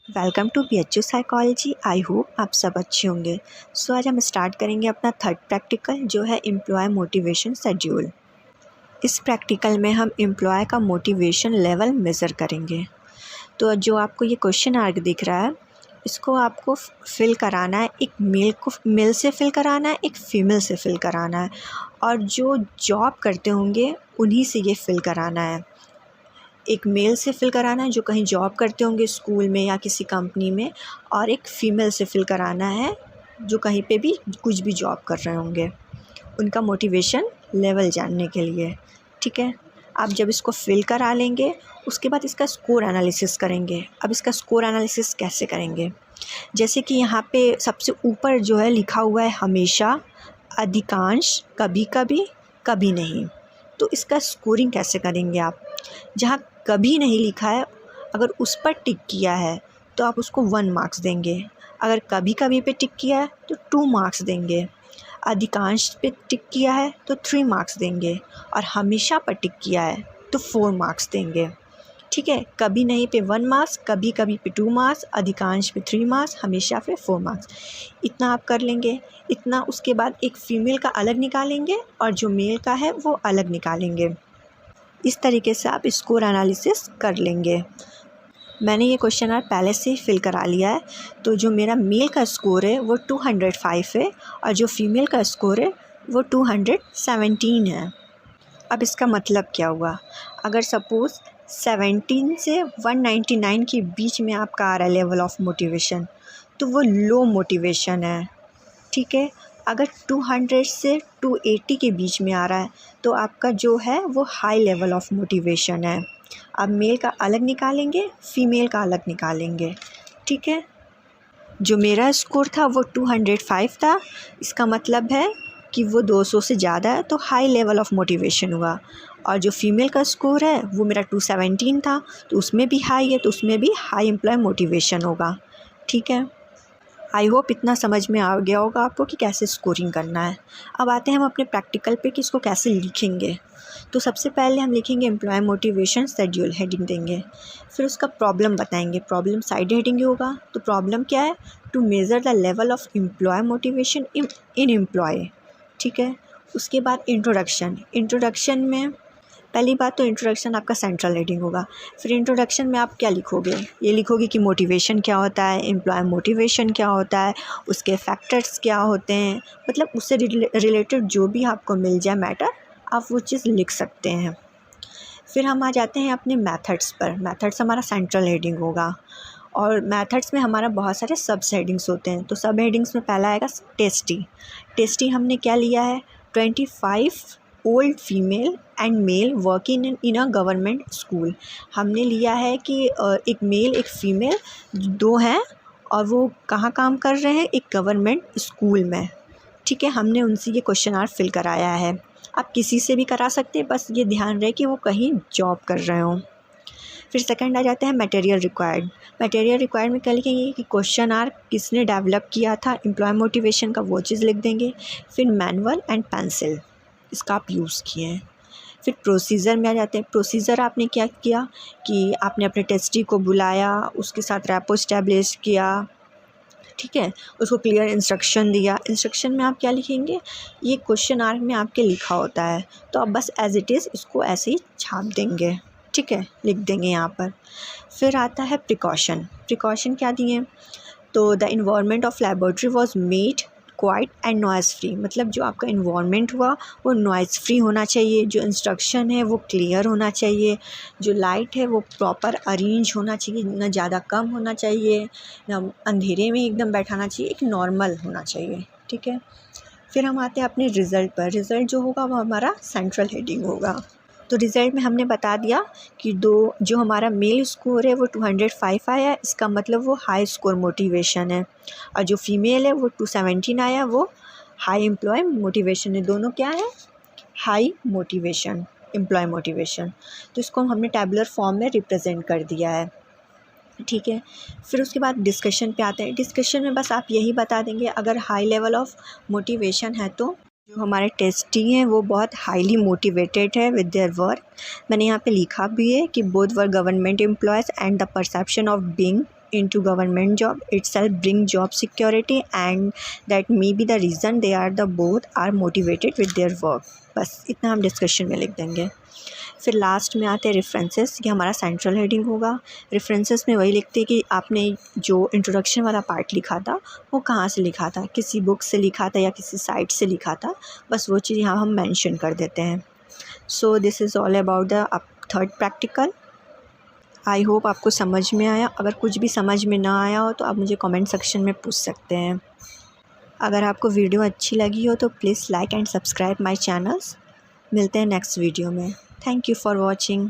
Welcome to BHU psychology. I hope आप सब अच्छे होंगे। आज हम स्टार्ट करेंगे अपना थर्ड प्रैक्टिकल जो है एम्प्लॉय मोटिवेशन शेड्यूल। इस प्रैक्टिकल में हम एम्प्लॉय का मोटिवेशन लेवल मेज़र करेंगे। तो जो आपको ये क्वेश्चन आर्क दिख रहा है, इसको आपको फिल कराना है। एक मेल से फिल कराना है, एक फ़ीमेल से फिल कराना है, और जो जॉब करते होंगे उन्हीं से ये फिल कराना है। एक मेल से फिल कराना है जो कहीं जॉब करते होंगे स्कूल में या किसी कंपनी में, और एक फ़ीमेल से फिल कराना है जो कहीं पे भी कुछ भी जॉब कर रहे होंगे, उनका मोटिवेशन लेवल जानने के लिए। ठीक है, आप जब इसको फिल करा लेंगे उसके बाद इसका स्कोर एनालिसिस करेंगे। अब इसका स्कोर एनालिसिस कैसे करेंगे, जैसे कि यहाँ पे सबसे ऊपर जो है लिखा हुआ है हमेशा, अधिकांश, कभी कभी, कभी नहीं। तो इसका स्कोरिंग कैसे करेंगे आप? जहाँ कभी नहीं लिखा है, अगर उस पर टिक किया है तो आप उसको 1 मार्क्स देंगे। अगर कभी कभी पे टिक किया है तो 2 मार्क्स देंगे। अधिकांश पे टिक किया है तो 3 मार्क्स देंगे, और हमेशा पर टिक किया है तो 4 मार्क्स देंगे। ठीक है, कभी नहीं पे 1 मार्क्स, कभी कभी पे 2 मार्क्स, अधिकांश पे 3 मार्क्स, हमेशा पे 4 मार्क्स। इतना आप कर लेंगे। इतना उसके बाद एक फ़ीमेल का अलग निकालेंगे और जो मेल का है वो अलग निकालेंगे। इस तरीके से आप स्कोर एनालिसिस कर लेंगे। मैंने ये क्वेश्चन आर पहले से ही फिल करा लिया है। तो जो मेरा मेल का स्कोर है वो 205 है, और जो फीमेल का स्कोर है वो 217 है। अब इसका मतलब क्या हुआ? अगर सपोज़ 17 से 199 के बीच में आपका आ रहा है लेवल ऑफ मोटिवेशन, तो वो लो मोटिवेशन है। ठीक है, अगर 200 से 280 के बीच में आ रहा है तो आपका जो है वो हाई लेवल ऑफ मोटिवेशन है। अब मेल का अलग निकालेंगे, फीमेल का अलग निकालेंगे। ठीक है, जो मेरा स्कोर था वो 205 था, इसका मतलब है कि वो 200 से ज़्यादा है तो हाई लेवल ऑफ मोटिवेशन हुआ। और जो फीमेल का स्कोर है वो मेरा 217 था, तो उसमें भी हाई है, तो उसमें भी हाई एम्प्लॉय मोटिवेशन होगा। ठीक है, आई होप इतना समझ में आ गया होगा आपको कि कैसे स्कोरिंग करना है। अब आते हैं हम अपने प्रैक्टिकल पे कि इसको कैसे लिखेंगे। तो सबसे पहले हम लिखेंगे एम्प्लॉय मोटिवेशन शेड्यूल, हेडिंग देंगे। फिर उसका प्रॉब्लम बताएंगे, प्रॉब्लम साइड हेडिंग होगा। तो प्रॉब्लम क्या है? To measure the level of employ motivation in employ. ठीक है, उसके बाद इंट्रोडक्शन। इंट्रोडक्शन में पहली बात तो इंट्रोडक्शन आपका सेंट्रल हेडिंग होगा। फिर इंट्रोडक्शन में आप क्या लिखोगे? ये लिखोगे कि मोटिवेशन क्या होता है, एम्प्लॉय मोटिवेशन क्या होता है, उसके फैक्टर्स क्या होते हैं, मतलब उससे रिलेटेड जो भी आपको मिल जाए मैटर, आप वो चीज़ लिख सकते हैं। फिर हम आ जाते हैं अपने मेथड्स पर। मेथड्स हमारा सेंट्रल हेडिंग होगा, और मेथड्स में हमारा बहुत सारे सब हेडिंग्स होते हैं। तो सब हेडिंग्स में पहला आएगा टेस्टी। टेस्टी हमने क्या लिया है? 25 old female and mail working in a government school. हमने लिया है कि एक मेल एक फ़ीमेल दो हैं, और वो कहाँ काम कर रहे हैं? एक गवर्नमेंट स्कूल में। ठीक है, हमने उनसे ये क्वेश्चन आर फिल कराया है। आप किसी से भी करा सकते हैं, बस ये ध्यान रहे कि वो कहीं जॉब कर रहे हों। फिर सेकंड आ जाता है मटेरियल रिक्वायर्ड। मटेरियल रिक्वायर्ड में क्या लिखेंगे कि क्वेश्चन आर किसने डेवलप किया था एम्प्लॉय मोटिवेशन का, वो चीज़ लिख देंगे। फिर मैनुअल एंड पेंसिल, इसका आप यूज़ किए हैं। फिर प्रोसीजर में आ जाते हैं। प्रोसीजर आपने क्या किया कि आपने अपने टेस्टी को बुलाया, उसके साथ रैपो इस्टेब्लिश किया। ठीक है, उसको क्लियर इंस्ट्रक्शन दिया। इंस्ट्रक्शन में आप क्या लिखेंगे? ये क्वेश्चन आर्क में आपके लिखा होता है, तो आप बस एज इट इज़ इसको ऐसे ही छाप देंगे। ठीक है, लिख देंगे यहाँ पर। फिर आता है प्रिकॉशन। प्रिकॉशन क्या दिए? तो the environment of laboratory was made quiet and noise free. मतलब जो आपका इन्वायरमेंट हुआ वो नॉइज़ फ्री होना चाहिए, जो इंस्ट्रक्शन है वो क्लियर होना चाहिए, जो लाइट है वो प्रॉपर अरेंज होना चाहिए, ना ज़्यादा कम होना चाहिए, ना अंधेरे में एकदम बैठाना चाहिए, एक नॉर्मल होना चाहिए। ठीक है, फिर हम आते हैं अपने रिज़ल्ट पर। रिज़ल्ट जो होगा वो हमारा सेंट्रल हेडिंग होगा। तो रिज़ल्ट में हमने बता दिया कि जो हमारा मेल स्कोर है वो 205 आया, इसका मतलब वो हाई स्कोर मोटिवेशन है, और जो फीमेल है वो 217 आया, वो हाई एम्प्लॉय मोटिवेशन है। दोनों क्या है? High motivation, employ motivation. तो इसको हमने टैबुलर फॉर्म में रिप्रेजेंट कर दिया है। ठीक है, फिर उसके बाद डिस्कशन पे आते हैं। डिस्कशन में बस आप यही बता देंगे, अगर हाई लेवल ऑफ मोटिवेशन है तो जो हमारे टेस्टी हैं वो बहुत हाईली मोटिवेटेड है विद देयर वर्क। मैंने यहाँ पे लिखा भी है कि both were government employees and the perception of being into government job itself bring job security and that may be the reason they are the both are motivated with their work। बस इतना हम discussion में लिख देंगे। फिर last में आते हैं रेफरेंसेस, ये हमारा सेंट्रल हेडिंग होगा। रेफरेंसेस में वही लिखते हैं कि आपने जो इंट्रोडक्शन वाला पार्ट लिखा था वो कहाँ से लिखा था, किसी बुक से लिखा था या किसी साइट से लिखा था, बस वो चीज़ यहाँ हम मेंशन कर देते हैं। So this is all about the third practical. I hope आपको समझ में आया। अगर कुछ भी समझ में ना आया हो तो आप मुझे कमेंट सेक्शन में पूछ सकते हैं। अगर आपको वीडियो अच्छी लगी हो तो please like and subscribe my channels. मिलते हैं नेक्स्ट वीडियो में। Thank you for watching.